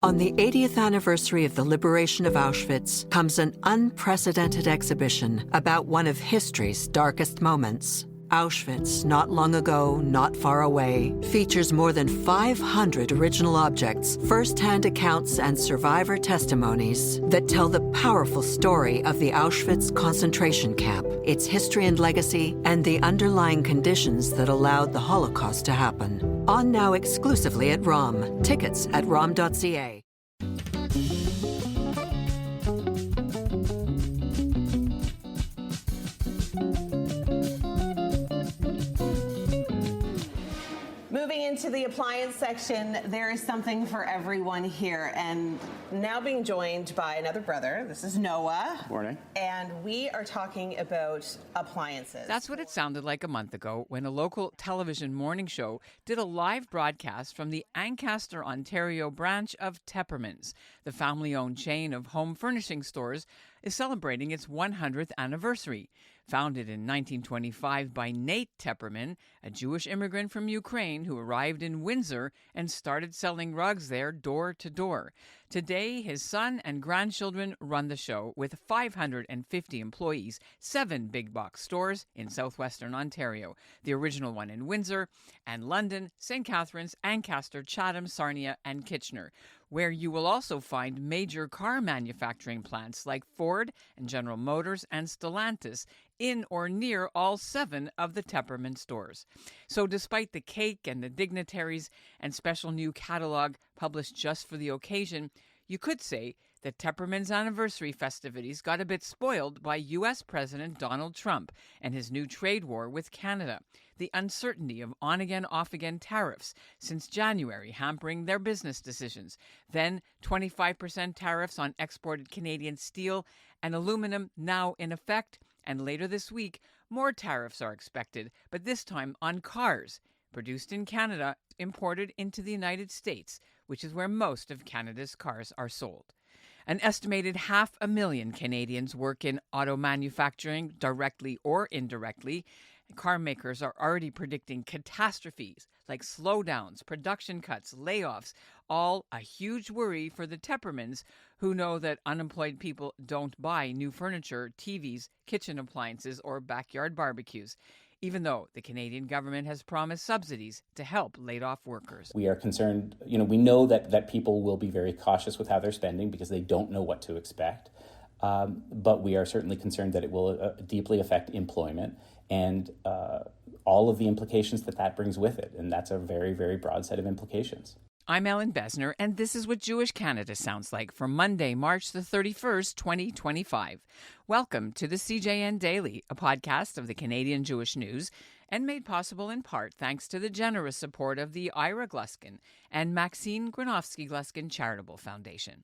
On the 80th anniversary of the liberation of Auschwitz comes an unprecedented exhibition about one of history's darkest moments. Auschwitz, not long ago, not far away, features more than 500 original objects, first-hand accounts, and survivor testimonies that tell the powerful story of the Auschwitz concentration camp, its history and legacy, and the underlying conditions that allowed the Holocaust to happen. On now exclusively at ROM. Tickets at rom.ca. Moving into the appliance section, there is something for everyone here. And now being joined by another brother, this is Noah. Morning. And we are talking about appliances. That's what it sounded like a month ago when a local television morning show did a live broadcast from the Ancaster, Ontario branch of Tepperman's. The family-owned chain of home furnishing stores is celebrating its 100th anniversary. Founded in 1925 by Nate Tepperman, a Jewish immigrant from Ukraine who arrived in Windsor and started selling rugs there door to door. Today, his son and grandchildren run the show with 550 employees, 7 big box stores in southwestern Ontario, the original one in Windsor, and London, St. Catharines, Ancaster, Chatham, Sarnia, and Kitchener, where you will also find major car manufacturing plants like Ford and General Motors and Stellantis in or near all 7 of the Tepperman stores. So despite the cake and the dignitaries and special new catalog published just for the occasion, you could say that Tepperman's anniversary festivities got a bit spoiled by U.S. President Donald Trump and his new trade war with Canada, the uncertainty of on-again, off-again tariffs since January hampering their business decisions, then 25% tariffs on exported Canadian steel and aluminum now in effect, and later this week, more tariffs are expected, but this time on cars, produced in Canada, imported into the United States, which is where most of Canada's cars are sold. An estimated 500,000 Canadians work in auto manufacturing, directly or indirectly. Car makers are already predicting catastrophes like slowdowns, production cuts, layoffs, all a huge worry for the Teppermans, who know that unemployed people don't buy new furniture, TVs, kitchen appliances, or backyard barbecues, even though the Canadian government has promised subsidies to help laid-off workers. We are concerned, we know that people will be very cautious with how they're spending because they don't know what to expect. But we are certainly concerned that it will deeply affect employment and all of the implications that brings with it. And that's a very, very broad set of implications. I'm Ellen Besner, and this is what Jewish Canada sounds like for Monday, March the 31st, 2025. Welcome to the CJN Daily, a podcast of the Canadian Jewish News, and made possible in part thanks to the generous support of the Ira Gluskin and Maxine Gronowski-Gluskin Charitable Foundation.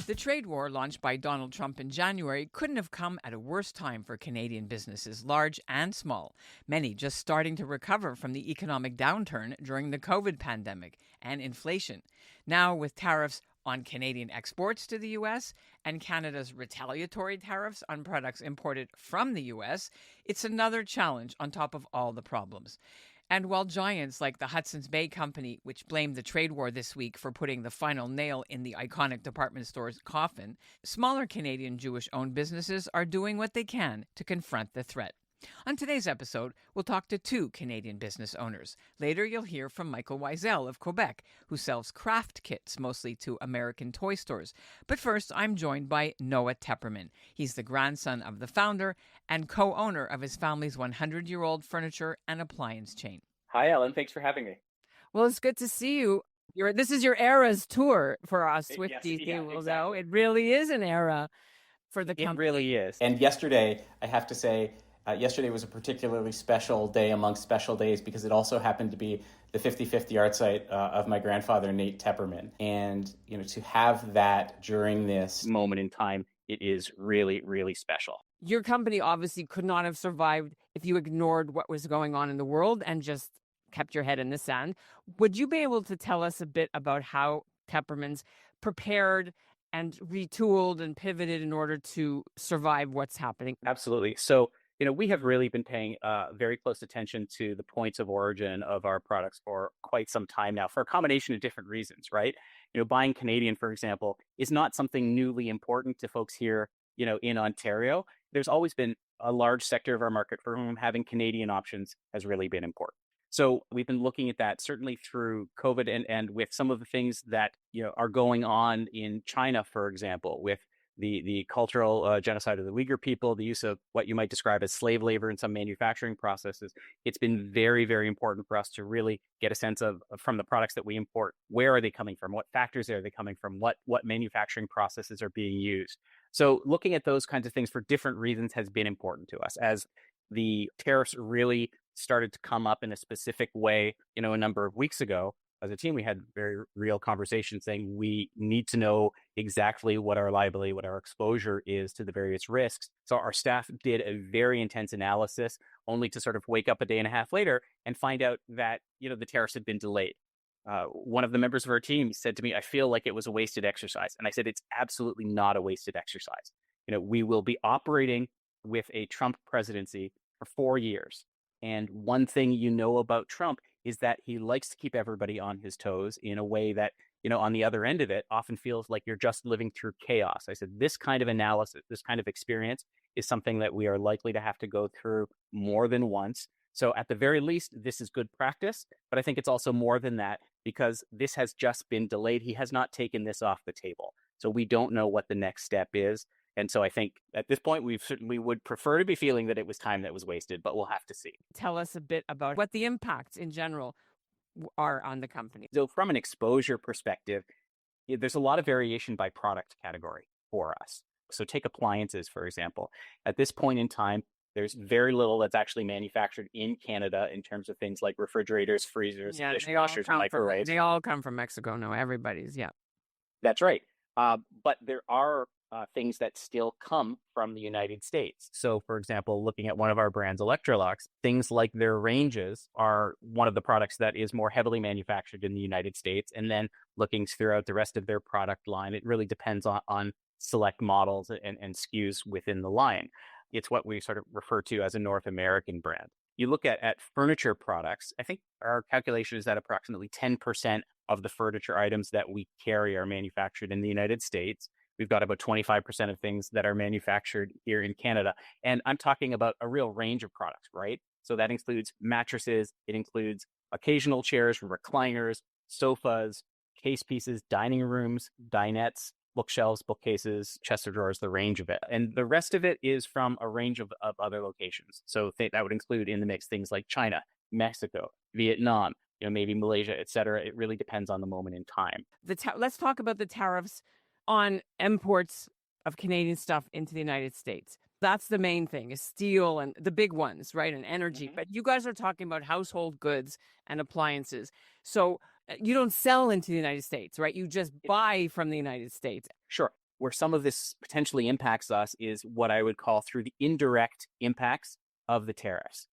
The trade war launched by Donald Trump in January couldn't have come at a worse time for Canadian businesses, large and small, many just starting to recover from the economic downturn during the COVID pandemic and inflation. Now, with tariffs on Canadian exports to the U.S. and Canada's retaliatory tariffs on products imported from the U.S., it's another challenge on top of all the problems. And while giants like the Hudson's Bay Company, which blamed the trade war this week for putting the final nail in the iconic department store's coffin, smaller Canadian Jewish-owned businesses are doing what they can to confront the threat. On today's episode, we'll talk to 2 Canadian business owners. Later, you'll hear from Michael Wiesel of Quebec, who sells craft kits mostly to American toy stores. But first, I'm joined by Noah Tepperman. He's the grandson of the founder and co-owner of his family's 100-year-old furniture and appliance chain. Hi, Ellen. Thanks for having me. Well, it's good to see you. This is your era's tour for us, Yes, Swifties, yeah, you will exactly. know. It really is an era for the It company. really is. And yesterday, I have to say, yesterday was a particularly special day amongst special days because it also happened to be the 55th yard site of my grandfather, Nate Tepperman. And, to have that during this Moment in time, it is really, really special. Your company obviously could not have survived if you ignored what was going on in the world and just kept your head in the sand. Would you be able to tell us a bit about how Tepperman's prepared and retooled and pivoted in order to survive what's happening? Absolutely. So We have really been paying very close attention to the points of origin of our products for quite some time now, for a combination of different reasons, right? Buying Canadian, for example, is not something newly important to folks here, in Ontario. There's always been a large sector of our market for whom having Canadian options has really been important. So we've been looking at that certainly through COVID and with some of the things that are going on in China, for example, with the cultural genocide of the Uyghur people, the use of what you might describe as slave labor in some manufacturing processes. It's been very, very important for us to really get a sense of from the products that we import, where are they coming from? What factors are they coming from? What manufacturing processes are being used? So looking at those kinds of things for different reasons has been important to us. As the tariffs really started to come up in a specific way, a number of weeks ago, as a team, we had very real conversations saying we need to know exactly what our liability, what our exposure is to the various risks. So our staff did a very intense analysis, only to sort of wake up a day and a half later and find out that, the tariffs had been delayed. One of the members of our team said to me, I feel like it was a wasted exercise. And I said, it's absolutely not a wasted exercise. We will be operating with a Trump presidency for 4 years. And one thing about Trump is that he likes to keep everybody on his toes in a way that, on the other end of it, often feels like you're just living through chaos. I said, this kind of analysis, this kind of experience is something that we are likely to have to go through more than once. So at the very least, this is good practice. But I think it's also more than that because this has just been delayed. He has not taken this off the table. So we don't know what the next step is. And so I think at this point, we would prefer to be feeling that it was time that was wasted, but we'll have to see. Tell us a bit about what the impacts in general are on the company. So from an exposure perspective, there's a lot of variation by product category for us. So take appliances, for example. At this point in time, there's very little that's actually manufactured in Canada in terms of things like refrigerators, freezers, dishwashers, microwaves. They all come from Mexico. No, everybody's, yeah. That's right. But there are things that still come from the United States. So, for example, looking at one of our brands, Electrolux, things like their ranges are one of the products that is more heavily manufactured in the United States. And then looking throughout the rest of their product line, it really depends on select models and SKUs within the line. It's what we sort of refer to as a North American brand. You look at furniture products, I think our calculation is that approximately 10% of the furniture items that we carry are manufactured in the United States. We've got about 25% of things that are manufactured here in Canada. And I'm talking about a real range of products, right? So that includes mattresses, it includes occasional chairs, recliners, sofas, case pieces, dining rooms, dinettes, bookshelves, bookcases, chest of drawers, the range of it. And the rest of it is from a range of other locations. So that would include in the mix things like China, Mexico, Vietnam, maybe Malaysia, et cetera. It really depends on the moment in time. Let's talk about the tariffs on imports of Canadian stuff into the United States. That's the main thing, is steel and the big ones, right? And energy. Mm-hmm. But you guys are talking about household goods and appliances. So you don't sell into the United States, right? You just buy from the United States. Sure. Where some of this potentially impacts us is what I would call through the indirect impacts of the tariffs.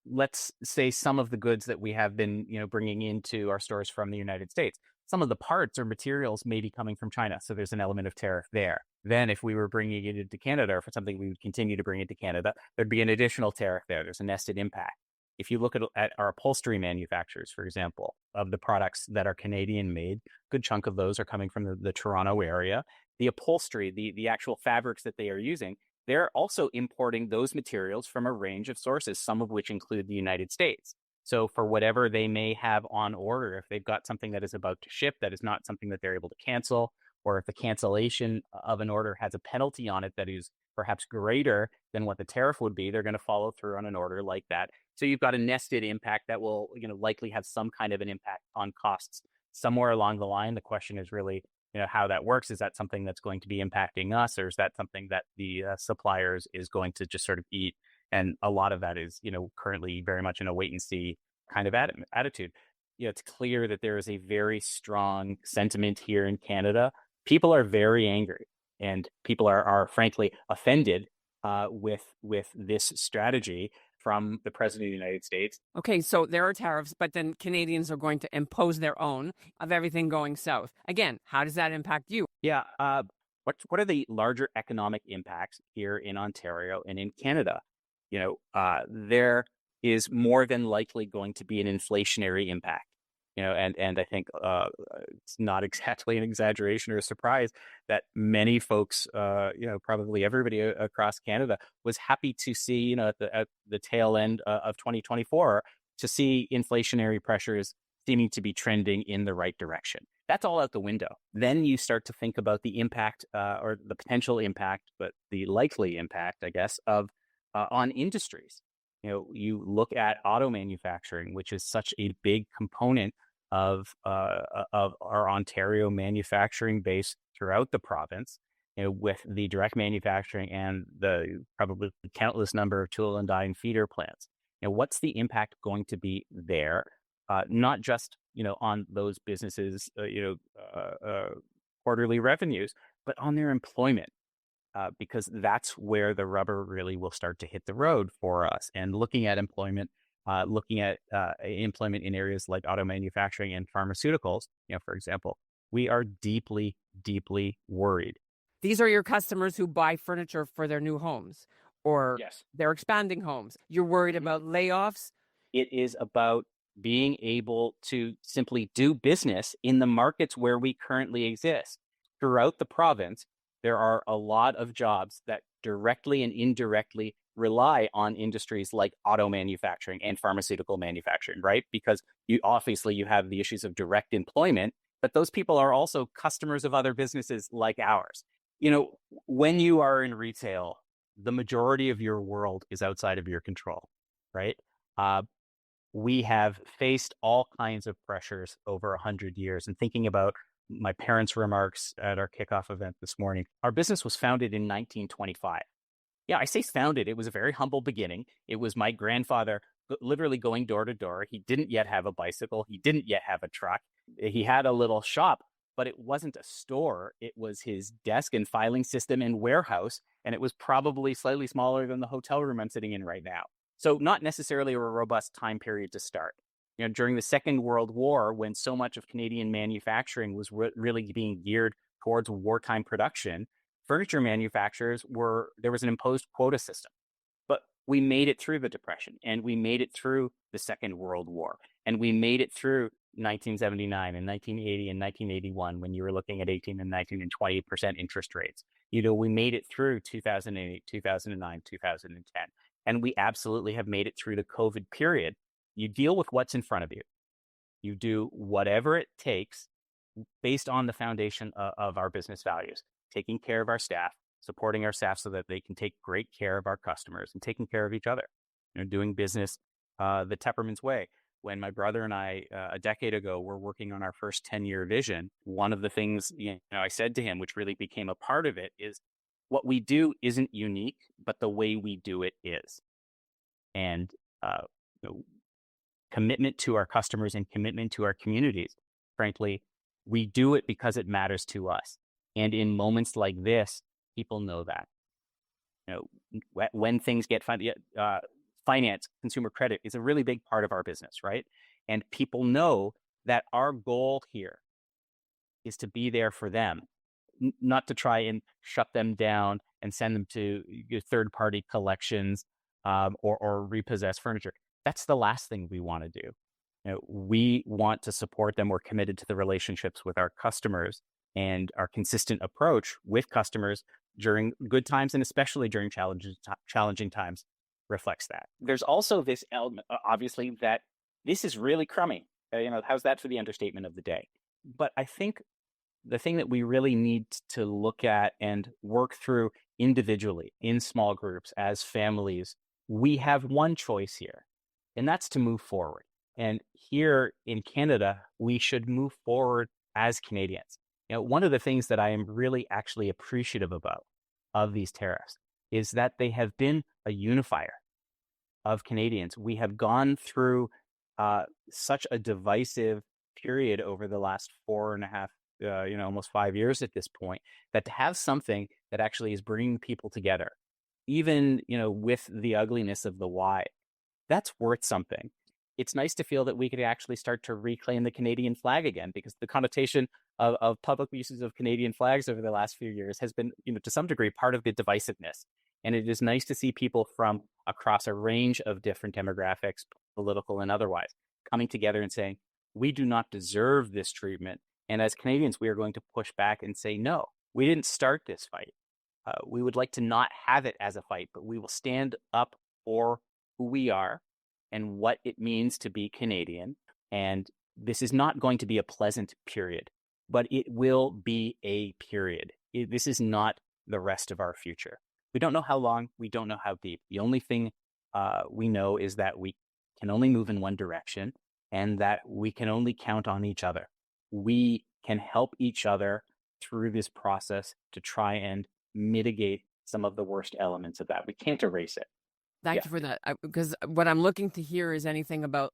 Let's say some of the goods that we have been, bringing into our stores from the United States. Some of the parts or materials may be coming from China, so there's an element of tariff there. Then if we were bringing it into Canada, or for something we would continue to bring into Canada, there'd be an additional tariff there. There's a nested impact. If you look at our upholstery manufacturers, for example, of the products that are Canadian made, a good chunk of those are coming from the Toronto area. The upholstery, the actual fabrics that they are using, they're also importing those materials from a range of sources, some of which include the United States. So for whatever they may have on order, if they've got something that is about to ship that is not something that they're able to cancel, or if the cancellation of an order has a penalty on it that is perhaps greater than what the tariff would be, they're going to follow through on an order like that. So you've got a nested impact that will, likely have some kind of an impact on costs somewhere along the line. The question is really, how that works. Is that something that's going to be impacting us, or is that something that the suppliers is going to just sort of eat? And a lot of that is, currently very much in a wait and see kind of attitude. It's clear that there is a very strong sentiment here in Canada. People are very angry, and people are frankly offended with this strategy from the President of the United States. Okay, so there are tariffs, but then Canadians are going to impose their own of everything going south. Again, how does that impact you? Yeah. What are the larger economic impacts here in Ontario and in Canada? there is more than likely going to be an inflationary impact. And I think it's not exactly an exaggeration or a surprise that many folks, probably everybody across Canada was happy to see, at the tail end of 2024, to see inflationary pressures seeming to be trending in the right direction. That's all out the window. Then you start to think about the impact or the potential impact, but the likely impact, I guess, of on industries. You look at auto manufacturing, which is such a big component of our Ontario manufacturing base throughout the province, with the direct manufacturing and the probably countless number of tool and die and feeder plants. What's the impact going to be there? Not just on those businesses, quarterly revenues, but on their employment. Because that's where the rubber really will start to hit the road for us. And looking at employment in areas like auto manufacturing and pharmaceuticals, for example, we are deeply, deeply worried. These are your customers who buy furniture for their new homes, or Yes. they're expanding homes. You're worried about layoffs. It is about being able to simply do business in the markets where we currently exist. Throughout the province, there are a lot of jobs that directly and indirectly rely on industries like auto manufacturing and pharmaceutical manufacturing, right? Because you have the issues of direct employment, but those people are also customers of other businesses like ours. When you are in retail, the majority of your world is outside of your control, right? We have faced all kinds of pressures over 100 years. And thinking about my parents' remarks at our kickoff event this morning, our business was founded in 1925. Yeah, I say founded. It was a very humble beginning. It was my grandfather literally going door to door. He didn't yet have a bicycle. He didn't yet have a truck. He had a little shop, but it wasn't a store. It was his desk and filing system and warehouse. And it was probably slightly smaller than the hotel room I'm sitting in right now. So not necessarily a robust time period to start. During the Second World War, when so much of Canadian manufacturing was really being geared towards wartime production, furniture manufacturers there was an imposed quota system. But we made it through the Depression, and we made it through the Second World War, and we made it through 1979 and 1980 and 1981, when you were looking at 18 and 19 and 20% interest rates. We made it through 2008, 2009, 2010, and we absolutely have made it through the COVID period. You deal with what's in front of you. You do whatever it takes based on the foundation of our business values, taking care of our staff, supporting our staff so that they can take great care of our customers, and taking care of each other. Doing business the Tepperman's way. When my brother and I, a decade ago, were working on our first 10-year vision, one of the things I said to him, which really became a part of it, is what we do isn't unique, but the way we do it is. And commitment to our customers and commitment to our communities. Frankly, we do it because it matters to us. And in moments like this, people know that. When things get finance, consumer credit is a really big part of our business, right? And people know that our goal here is to be there for them, not to try and shut them down and send them to third-party collections or repossess furniture. That's the last thing we want to do. We want to support them. We're committed to the relationships with our customers, and our consistent approach with customers during good times and especially during challenging times reflects that. There's also this element, obviously, that this is really crummy. How's that for the understatement of the day? But I think the thing that we really need to look at and work through individually, in small groups, as families, we have one choice here, and that's to move forward. And here in Canada, we should move forward as Canadians. One of the things that I am really actually appreciative of these tariffs is that they have been a unifier of Canadians. We have gone through such a divisive period over the last 4.5, almost 5 years at this point, that to have something that actually is bringing people together, even, with the ugliness of the why, that's worth something. It's nice to feel that we could actually start to reclaim the Canadian flag again, because the connotation of public uses of Canadian flags over the last few years has been, to some degree, part of the divisiveness. And it is nice to see people from across a range of different demographics, political and otherwise, coming together and saying, we do not deserve this treatment. And as Canadians, we are going to push back and say, no, we didn't start this fight. We would like to not have it as a fight, but we will stand up for who we are and what it means to be Canadian. And this is not going to be a pleasant period, but it will be a period. This is not the rest of our future. We don't know how long, we don't know how deep. The only thing we know is that we can only move in one direction and that we can only count on each other. We can help each other through this process to try and mitigate some of the worst elements of that. We can't erase it. Thank you for that. Because what I'm looking to hear is anything about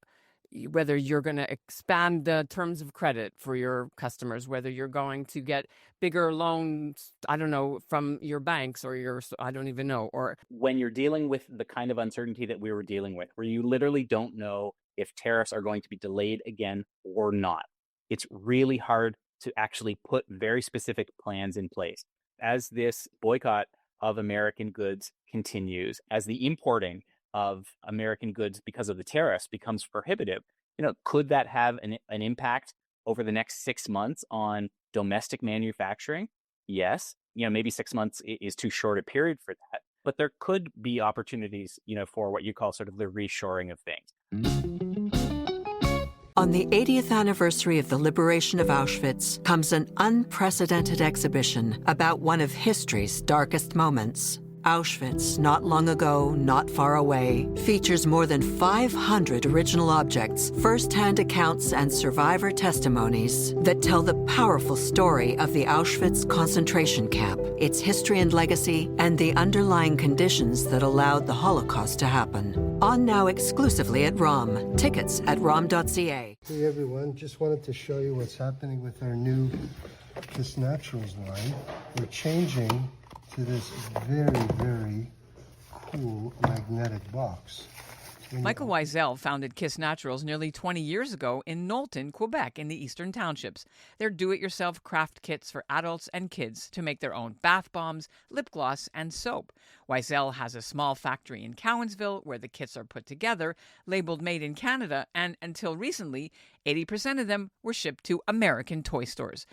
whether you're going to expand the terms of credit for your customers, whether you're going to get bigger loans, I don't know, from your banks or I don't even know. Or when you're dealing with the kind of uncertainty that we were dealing with, where you literally don't know if tariffs are going to be delayed again or not, it's really hard to actually put very specific plans in place. As this boycott of American goods continues, as the importing of American goods because of the tariffs becomes prohibitive, could that have an impact over the next 6 months on domestic manufacturing? Yes. Maybe 6 months is too short a period for that, but there could be opportunities, for what you call sort of the reshoring of things. On the 80th anniversary of the liberation of Auschwitz comes an unprecedented exhibition about one of history's darkest moments. Auschwitz, Not Long Ago, Not Far Away, features more than 500 original objects, first-hand accounts, and survivor testimonies that tell the powerful story of the Auschwitz concentration camp, its history and legacy, and the underlying conditions that allowed the Holocaust to happen. On now exclusively at ROM. Tickets at rom.ca. Hey everyone, just wanted to show you what's happening with our new Kiss Naturals line. We're changing to this very, very cool magnetic box. Michael Wiesel founded Kiss Naturals nearly 20 years ago in Knowlton, Quebec, in the Eastern Townships. They're do-it-yourself craft kits for adults and kids to make their own bath bombs, lip gloss, and soap. Wiesel has a small factory in Cowansville where the kits are put together, labeled Made in Canada, and until recently, 80% of them were shipped to American toy stores.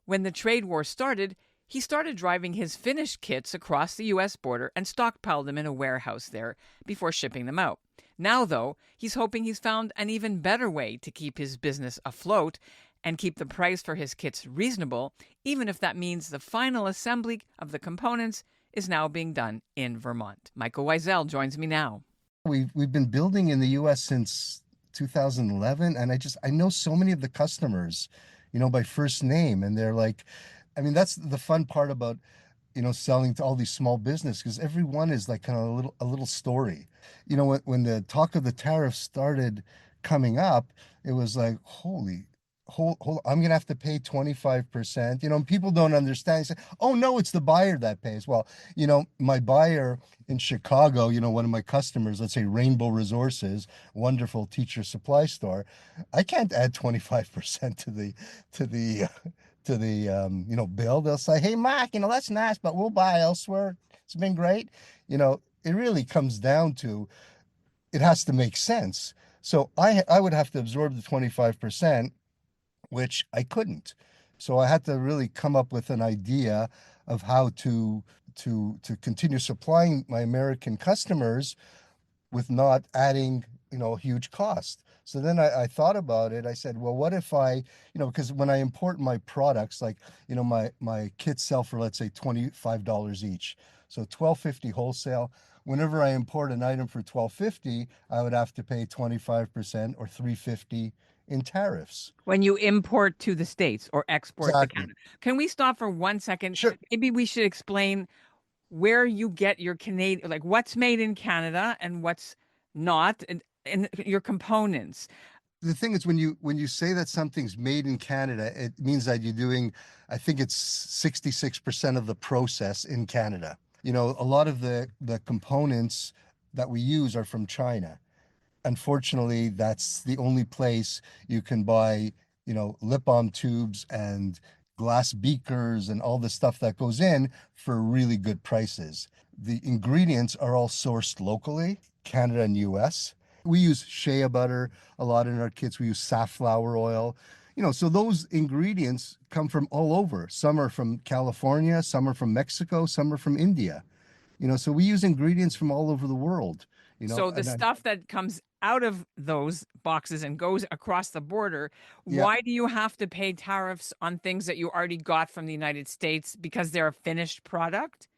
When the trade war started, he started driving his finished kits across the U.S. border and stockpiled them in a warehouse there before shipping them out. Now, though, he's hoping he's found an even better way to keep his business afloat and keep the price for his kits reasonable, even if that means the final assembly of the components is now being done in Vermont. Michael Wiesel joins me now. We've been building in the U.S. since 2011, and I know so many of the customers, by first name, and they're like, that's the fun part about, selling to all these small businesses, because everyone is like kind of a little story. When the talk of the tariffs started coming up, it was like, hold, I'm going to have to pay 25%. And people don't understand. They say, oh, no, it's the buyer that pays. Well, my buyer in Chicago, one of my customers, let's say Rainbow Resources, wonderful teacher supply store, I can't add 25% to the bill. They'll say, hey, Mark, that's nice, but we'll buy elsewhere. It's been great. It really comes down to, it has to make sense. So I would have to absorb the 25%, which I couldn't. So I had to really come up with an idea of how to continue supplying my American customers with not adding, a huge cost. So then I thought about it. I said, well, what if I, because when I import my products, like, my kits sell for, let's say, $25 each. So $12.50 wholesale. Whenever I import an item for $12.50, I would have to pay 25% or $3.50 in tariffs. When you import to the States or export Exactly. to Canada. Can we stop for 1 second? Sure. Maybe we should explain where you get your Canadian, like what's made in Canada and what's not, and your components. The thing is, when you say that something's made in Canada, it means that you're doing, I think it's 66% of the process in Canada. A lot of the components that we use are from China. Unfortunately, that's the only place you can buy, lip balm tubes and glass beakers and all the stuff that goes in for really good prices. The ingredients are all sourced locally, Canada and US. We use shea butter a lot in our kits. We use safflower oil. So those ingredients come from all over. Some are from California, some are from Mexico, some are from India. So we use ingredients from all over the world. So the And stuff that comes out of those boxes and goes across the border, yeah, why do you have to pay tariffs on things that you already got from the United States because they're a finished product?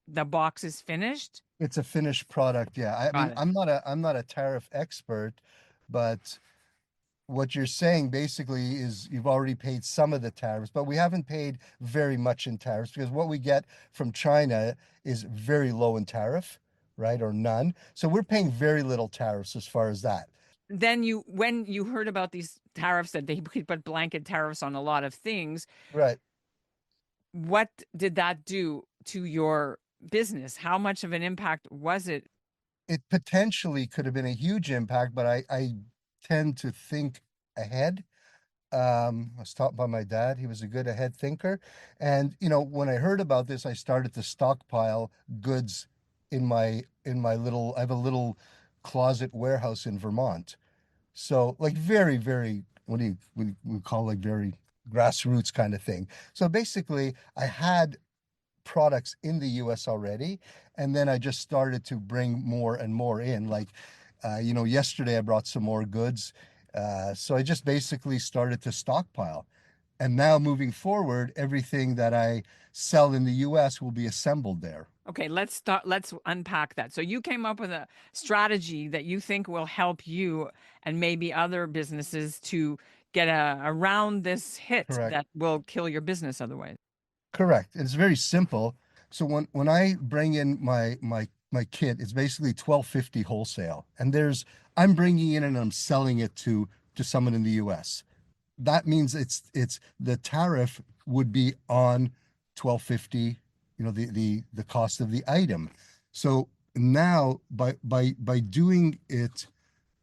The box is finished? it's a finished product. Yeah. I Got mean, it. I'm not a tariff expert, but what you're saying basically is you've already paid some of the tariffs, but we haven't paid very much in tariffs because what we get from China is very low in tariff, right? Or none. So we're paying very little tariffs as far as that. Then when you heard about these tariffs that they put blanket tariffs on a lot of things, Right. what did that do to your business? How much of an impact was it? It potentially could have been a huge impact, but I tend to think ahead. I was taught by my dad. He was a good ahead thinker. And when I heard about this, I started to stockpile goods in my little I have a little closet warehouse in Vermont. So like very, very what do you we call like very grassroots kind of thing. So basically I had products in the US already. And then I just started to bring more and more in. Like, yesterday I brought some more goods. So I just basically started to stockpile. And now moving forward, everything that I sell in the US will be assembled there. Okay, let's unpack that. So you came up with a strategy that you think will help you and maybe other businesses to get around this hit Correct. that will kill your business otherwise. Correct. It's very simple. So when I bring in my kit, it's basically 12.50 wholesale. And I'm bringing in and I'm selling it to someone in the US. That means it's the tariff would be on 12.50, the cost of the item. So now by doing it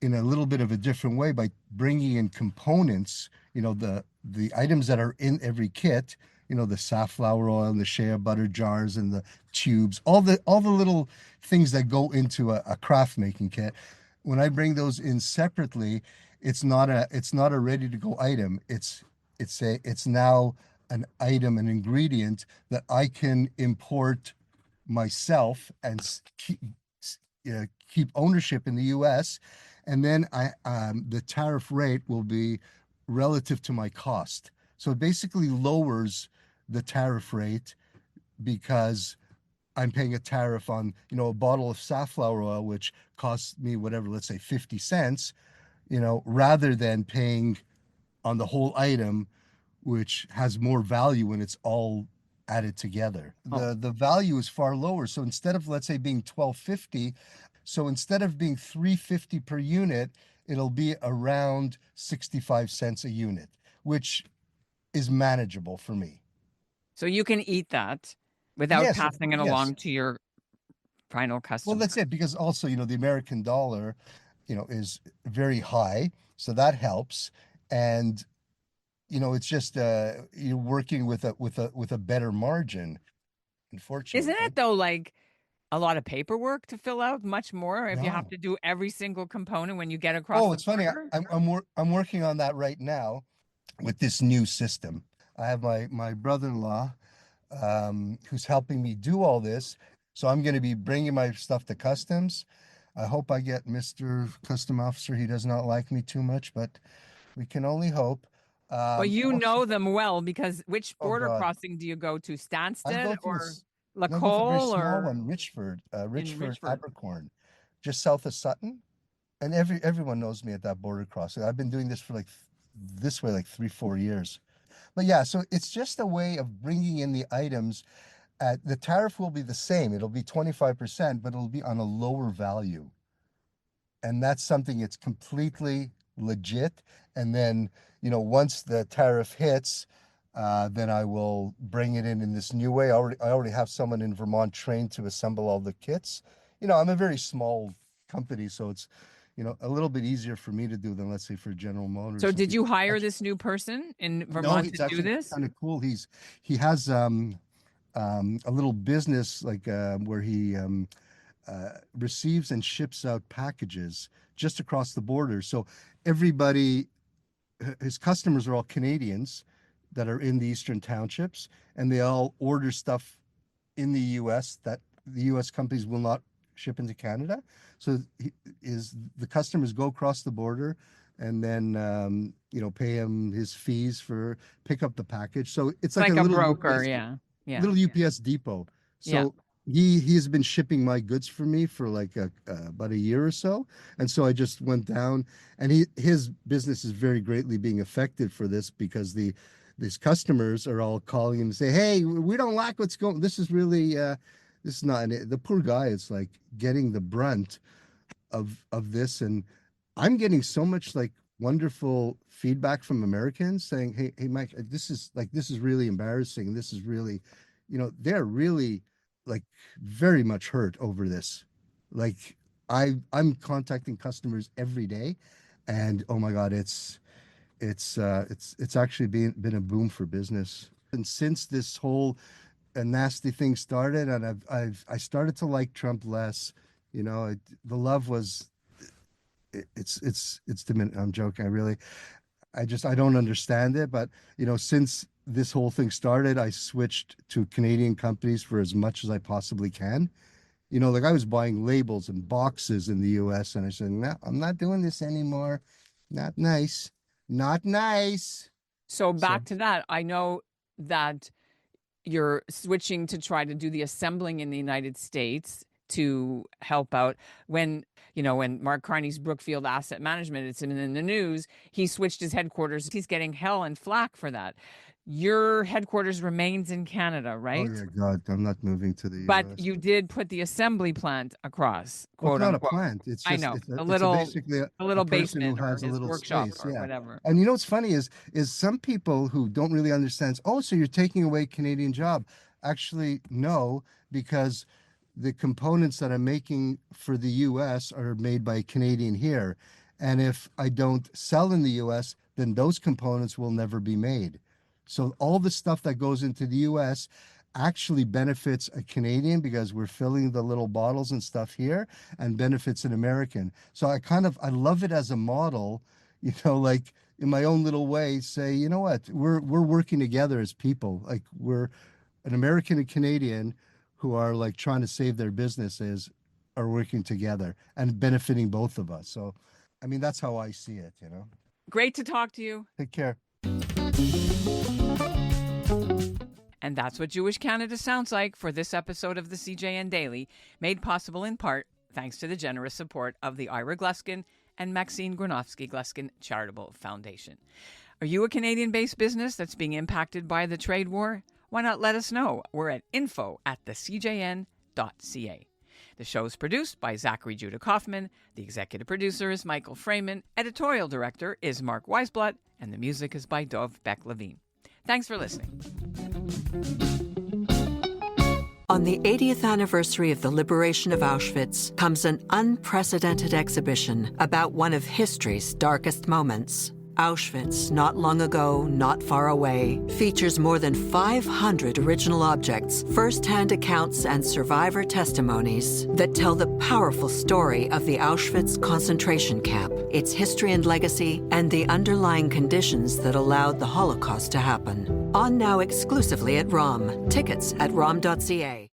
in a little bit of a different way, by bringing in components, the items that are in every kit, the safflower oil and the shea butter jars and the tubes, all the little things that go into a craft making kit. When I bring those in separately, it's not a ready to go item. It's now an item, an ingredient that I can import myself and keep ownership in the US. And then the tariff rate will be relative to my cost. So it basically lowers the tariff rate because I'm paying a tariff on, a bottle of safflower oil, which costs me whatever, let's say 50 cents, rather than paying on the whole item, which has more value when it's all added together. Oh, The value is far lower. So instead of, let's say, being 12.50, so instead of being 3.50 per unit, it'll be around 65 cents a unit, which is manageable for me. so you can eat that without Yes, passing it yes. along to your final Well, customer. that's it. Because also, the American dollar, is very high, so that helps. And it's just you're working with a better margin, Isn't unfortunately. it though like a lot of paperwork to fill out, much more if you have No. to do every single component when you get across Oh, the it's funny. border? I'm working on that right now with this new system. I have my brother-in-law who's helping me do all this. So I'm going to be bringing my stuff to customs. I hope I get Mr. Custom Officer. He does not like me too much, but we can only hope. Well, you Also, know them well because which oh border God, crossing do you go to? I Stansted go to a or s- no, I go to a very Lacole small or one, Richford, in Richford, Richford? Abercorn, just south of Sutton. And everyone knows me at that border crossing. I've been doing this for this way like 3 4 years. But yeah, so it's just a way of bringing in the items. At the tariff will be the same. It'll be 25%, but it'll be on a lower value. And that's something it's completely legit. And then, once the tariff hits, then I will bring it in this new way. I already have someone in Vermont trained to assemble all the kits. I'm a very small company, so a little bit easier for me to do than, let's say, for General Motors. So So did you hire actually, this new person in no, Vermont it's to do actually this? kind of cool. He has a little business like where he receives and ships out packages just across the border. So everybody, his customers are all Canadians that are in the Eastern Townships, and they all order stuff in the U.S. that the U.S. companies will not ship into Canada. So the customers go across the border and then pay him his fees for pick up the package. So it's like a Like a little broker, UPS, yeah. Yeah. little UPS depot. Yeah. So he has been shipping my goods for me for like about a year or so, and so I just went down, and his business is very greatly being affected for this because these customers are all calling him and say, "Hey, we don't like what's going. This is really this is not." And the poor guy is like getting the brunt of this, and I'm getting so much like wonderful feedback from Americans saying, "Hey, Mike, this is really embarrassing. This is really, they're really like very much hurt over this. Like I'm contacting customers every day, and oh my God, it's actually been a boom for business. And since this whole nasty thing started, and I started to like Trump less. The love was it's diminished. I'm joking. I don't understand it. But since this whole thing started, I switched to Canadian companies for as much as I possibly can. Like I was buying labels and boxes in the US, and I said, no, I'm not doing this anymore. Not nice. Not nice. So So back to that, I know that you're switching to try to do the assembling in the United States to help out when Mark Carney's Brookfield Asset Management, it's in the news, he switched his headquarters. He's getting hell and flack for that. Your headquarters remains in Canada, oh right? yeah, God, I'm not moving to the But US. you did put the assembly plant across, Well, it's quote not a unquote. plant. I know. It's basically A a little person who basement or has a his little workshop space. or Yeah. whatever. And what's funny is some people who don't really understand, oh, so you're taking away Canadian job. Actually, no, because the components that I'm making for the US are made by a Canadian here. And if I don't sell in the US, then those components will never be made. So all the stuff that goes into the US actually benefits a Canadian because we're filling the little bottles and stuff here, and benefits an American. So I love it as a model, like in my own little way, say, you know what, we're working together as people. Like we're an American and Canadian who are like trying to save their businesses are working together and benefiting both of us. So I mean that's how I see it. Great to talk to you. Take care. And that's what Jewish Canada sounds like for this episode of the CJN Daily, made possible in part thanks to the generous support of the Ira Gluskin and Maxine Granovsky Gluskin Charitable Foundation. Are you a Canadian-based business that's being impacted by the trade war? Why not let us know? We're at info@thecjn.ca. The show is produced by Zachary Kauffman. The executive producer is Michael Fraiman. Editorial director is Mark Weisblatt. And the music is by Dov Beck-Levine. Thanks for listening. On the 80th anniversary of the liberation of Auschwitz comes an unprecedented exhibition about one of history's darkest moments. Auschwitz, Not Long Ago, Not Far Away, features more than 500 original objects, first-hand accounts, and survivor testimonies that tell the powerful story of the Auschwitz concentration camp, its history and legacy, and the underlying conditions that allowed the Holocaust to happen. On now exclusively at ROM. Tickets at rom.ca.